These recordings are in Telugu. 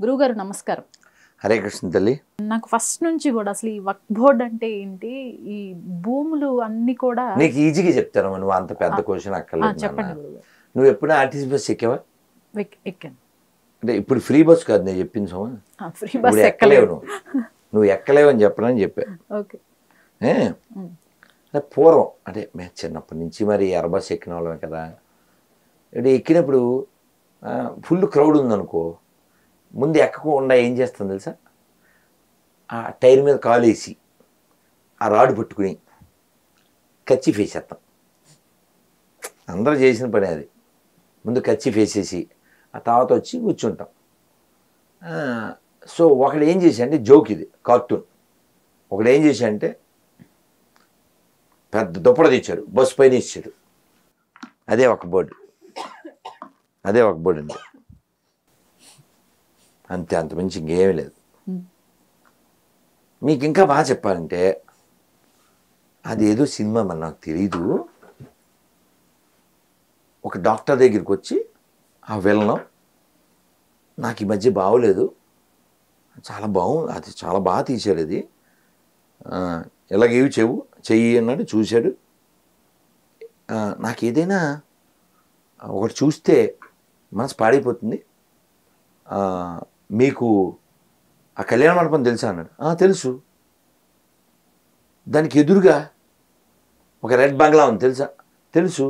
గురువుగారు నమస్కారం. హరే కృష్ణ తల్లి. నాకు ఫస్ట్ నుంచి కూడా అసలు ఈ వక్ఫ్ బోర్డ్ అంటే ఏంటి, ఈ భూములు అన్ని కూడా నీకు ఈజీగా చెప్తాను, నువ్వు అంత పెద్ద క్వశ్చన్ అక్కర్లేదు. చెప్పండి గురువుగారు. నువ్వు ఎప్పుడు ఆర్టీసీ బస్ ఎక్కావా? ఎక్కాను. అంటే ఇప్పుడు ఫ్రీ బస్ కాదు నేను చెప్పింది సోమ. ఫ్రీ బస్ ఎక్కలేవు, నువ్వు ఎక్కలేవు అని చెప్పనని చెప్పా. ఓకే. పూర్వం అంటే మేము చిన్నప్పటి నుంచి మరి ఎర్ర బస్ ఎక్కిన వాళ్ళమే కదా. అంటే ఎక్కినప్పుడు ఫుల్ క్రౌడ్ ఉందనుకో, ముందు ఎక్కకుండా ఏం చేస్తాను తెలుసా, ఆ టైర్ మీద కాలు వేసి ఆ రాడు పట్టుకుని కర్చీఫ్ వేసేస్తాం. అందరూ చేసిన పని అది. ముందు కర్చీఫ్ వేసేసి ఆ తర్వాత వచ్చి కూర్చుంటాం. సో ఒకడు ఏం చేశాడంటే, జోక్ ఇది కార్టూన్, ఒకడు ఏం చేశాడంటే పెద్ద దుప్పడ తెచ్చాడు, బస్సు పైన ఇచ్చాడు. అదే ఒక బోర్డు, అదే ఒక బోర్డు అండి, అంతే, అంత మించి ఇంకేమీ లేదు. మీకు ఇంకా బాగా చెప్పాలంటే అది ఏదో సినిమా మరి నాకు తెలీదు. ఒక డాక్టర్ దగ్గరికి వచ్చి ఆ వెళ్ళను, నాకు ఈ మధ్య బాగోలేదు, చాలా బాగుంది, అది చాలా బాగా తీశాడు, అది ఎలాగేవి చెయ్యి అన్నాడు. చూశాడు, నాకు ఏదైనా ఒకటి చూస్తే మనసు పాడైపోతుంది, మీకు ఆ కళ్యాణ మండపం తెలుసా అన్నాడు. తెలుసు, దానికి ఎదురుగా ఒక రెడ్ బంగ్లా ఉంది తెలుసా? తెలుసు.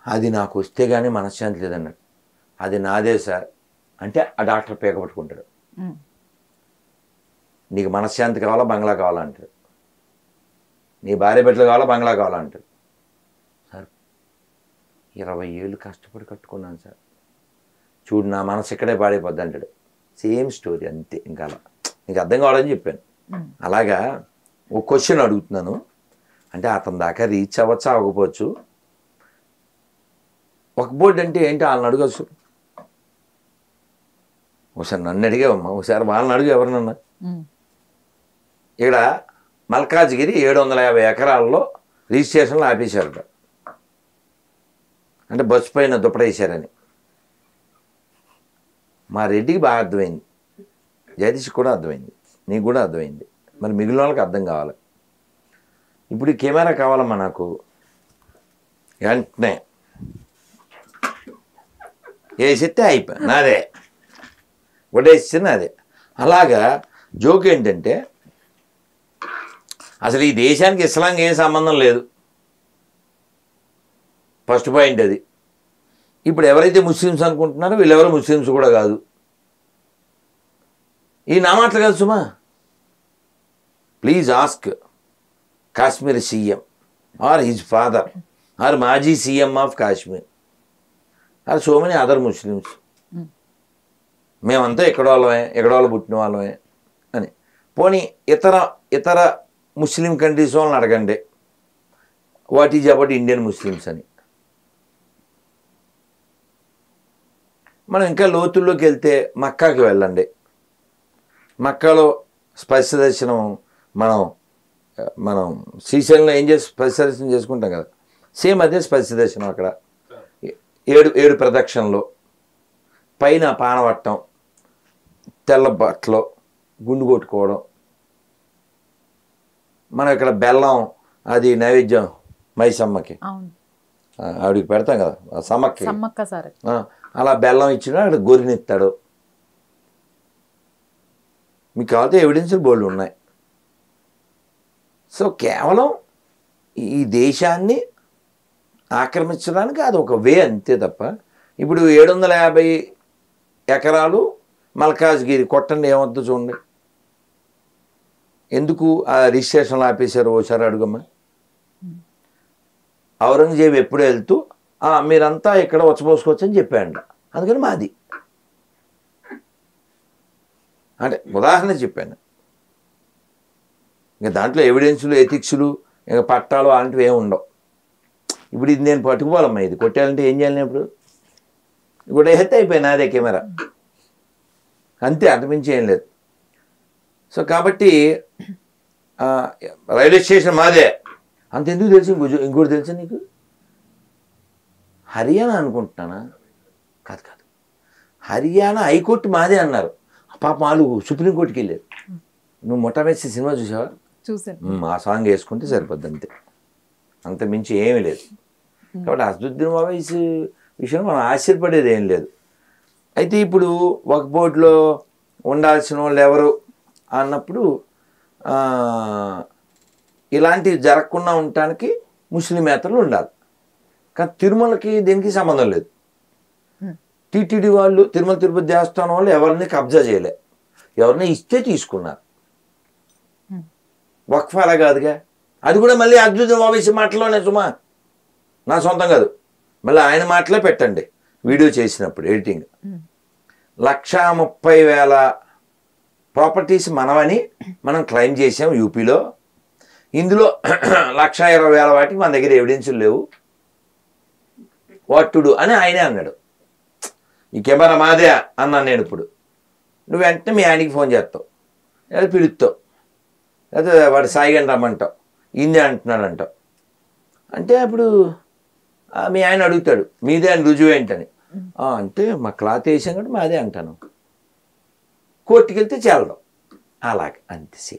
అది నాకు వస్తే కానీ మనశ్శాంతి లేదన్నాడు. అది నాదే సార్ అంటే ఆ డాక్టర్ పేక పట్టుకుంటాడు. నీకు మనశ్శాంతి కావాలా, బంగ్లా కావాలా అంటాడు. నీ భార్య బిడ్డలు కావాలా, బంగ్లా కావాలా అంటాడు. సార్ 20 ఏళ్ళు కష్టపడి కట్టుకున్నాను సార్, చూడు నా మనసు ఇక్కడే పాడైపోద్ది అంటాడు. సేమ్ స్టోరీ అంతే. ఇంకా అలా నీకు అర్థం కావాలని చెప్పాను. అలాగా ఒక క్వశ్చన్ అడుగుతున్నాను, అంటే అతని దాకా రీచ్ అవ్వచ్చా అవ్వకపోవచ్చు. ఒక బోర్డు అంటే ఏంటి వాళ్ళని అడగచ్చు. ఒకసారి నన్ను అడిగావమ్మా, ఒకసారి వాళ్ళని అడుగు ఎవరినన్నా. ఇక్కడ మల్కాజ్గిరి 750 ఎకరాల్లో రిజిస్ట్రేషన్లు ఆపేశారట, అంటే బస్సు పైన దుప్పడేశారని. మా రెడ్డికి బాగా అర్థమైంది, జగదీష్ కూడా అర్థమైంది, నీకు కూడా అర్థమైంది, మరి మిగిలిన వాళ్ళకి అర్థం కావాలి. ఇప్పుడు ఈ కెమెరా కావాలమ్మా నాకు, వెంటనే వేసిస్తే అయిపోయి నాదే, వడేస్తే నాదే. అలాగా జోక్ ఏంటంటే అసలు ఈ దేశానికి ఇస్లాంకి ఏం సంబంధం లేదు, ఫస్ట్ పాయింట్ అది. ఇప్పుడు ఎవరైతే ముస్లిమ్స్ అనుకుంటున్నారో వీళ్ళెవరో ముస్లిమ్స్ కూడా కాదు. ఈ నా మాటలు కాదు సుమా. Please ask Kashmir CM or his father or మాజీ CM of Kashmir or so many other Muslims. మేమంతా ఎక్కడ వాళ్ళమే, ఎక్కడ వాళ్ళు పుట్టిన వాళ్ళమే అని. పోనీ ఇతర ముస్లిం కంట్రీస్ వాళ్ళని అడగండి, what is about Indian Muslims అని. మనం ఇంకా లోతుల్లోకి వెళ్తే మక్కాకి వెళ్ళండి. మక్కాలో స్పర్శ దర్శనం మనం శ్రీశైలంలో ఏం చేసి స్పర్శ దర్శనం చేసుకుంటాం కదా, సేమ్ అదే స్పర్శ దర్శనం. అక్కడ 7 ప్రదక్షిణలో పైన పానవట్టం, తెల్ల బట్టలో గుండు కొట్టుకోవడం. మనం ఇక్కడ బెల్లం అది నైవేద్యం మైసమ్మకి, ఆవిడికి పెడతాం కదా సమ్మక్కి, అలా బెల్లం ఇచ్చినా అక్కడ గొర్రెనిస్తాడు. మీకు కావాలంటే ఎవిడెన్స్లు బోల్డ్ ఉన్నాయి. సో కేవలం ఈ దేశాన్ని ఆక్రమించడానికి అది ఒక వే అంతే తప్ప. ఇప్పుడు 750 ఎకరాలు మల్కాజ్గిరి కొట్టండి, ఏమవుతుందో చూడండి. ఎందుకు ఆ రిజిస్ట్రేషన్లు ఆపేశారు ఓసారి అడుగమ్మా. ఔరంగజేబు ఎప్పుడు వెళ్తూ మీరంతా ఇక్కడ వచ్చపోసుకోవచ్చు అని చెప్పాడు, అందుకని మాది అంటే ఉదాహరణ చెప్పాను. ఇంకా దాంట్లో ఎవిడెన్సులు, ఎథిక్స్లు, ఇంకా పట్టాలు అలాంటివి ఏమి ఉండవు. ఇప్పుడు ఇది నేను పట్టుకోవాలమ్మా, ఇది కొట్టాలంటే ఏం చేయాలి? ఇప్పుడు ఇప్పుడు వేస్తే అయిపోయింది అదే కెమెరా, అంతే, అంతమించి ఏం లేదు. సో కాబట్టి రైల్వే స్టేషన్ మాదే, అంతెందుకు తెలుసు? ఇంకోటి తెలుసా నీకు? హర్యానా అనుకుంటున్నానా, కాదు కాదు, హర్యానా హైకోర్టు మాదే అన్నారు. పాప వాళ్ళు సుప్రీంకోర్టుకి వెళ్ళారు. నువ్వు మొట్టమొదటి సినిమా చూసావా? చూసాను. ఆ సాంగ్ వేసుకుంటే సరిపోద్ది అంతే, అంత మించి ఏమీ లేదు. కాబట్టి అసదుద్దీన్ ఓవైసీ విషయం మనం ఆశ్చర్యపడేది ఏం లేదు. అయితే ఇప్పుడు ఒక బోర్డులో ఉండాల్సిన వాళ్ళు ఎవరు అన్నప్పుడు ఇలాంటివి జరగకుండా ఉండటానికి ముస్లిమేతరులు ఉండాలి. కానీ తిరుమలకి దీనికి సంబంధం లేదు. టీటీడీ వాళ్ళు, తిరుమల తిరుపతి దేవస్థానం వాళ్ళు ఎవరిని కబ్జా చేయలే, ఎవరిని ఇస్తే తీసుకున్నారు. వక్ఫ్ అలా కాదుగా, అది కూడా మళ్ళీ అసదుద్దీన్ ఓవైసీ మాటలోనే సుమా, నా సొంతం కాదు, మళ్ళీ ఆయన మాటలే పెట్టండి వీడియో చేసినప్పుడు ఎడిటింగ్. 130,000 ప్రాపర్టీస్ మనమని మనం క్లెయిమ్ చేసాం యూపీలో. ఇందులో 120,000 వాటికి మన దగ్గర ఎవిడెన్సులు లేవు, వాట్ టు డూ అని ఆయనే అన్నాడు. ఈ కెమెరా మాదే అన్నాను నేను. ఇప్పుడు నువ్వు వెంటనే మీ ఆయనకి ఫోన్ చేస్తావు, లేదా పిలుస్తావు, లేదా వాడు సాయిగాని రమ్మంటావు, ఇందే అంటున్నాడంటావు. అంటే అప్పుడు మీ ఆయన అడుగుతాడు మీదే అని రుజువు ఏంటని. అంటే మా క్లాత్ వేసాం కాబట్టి మాదే అంటాను. కోర్టుకి వెళ్తే చేరడం అలాగే అంతే.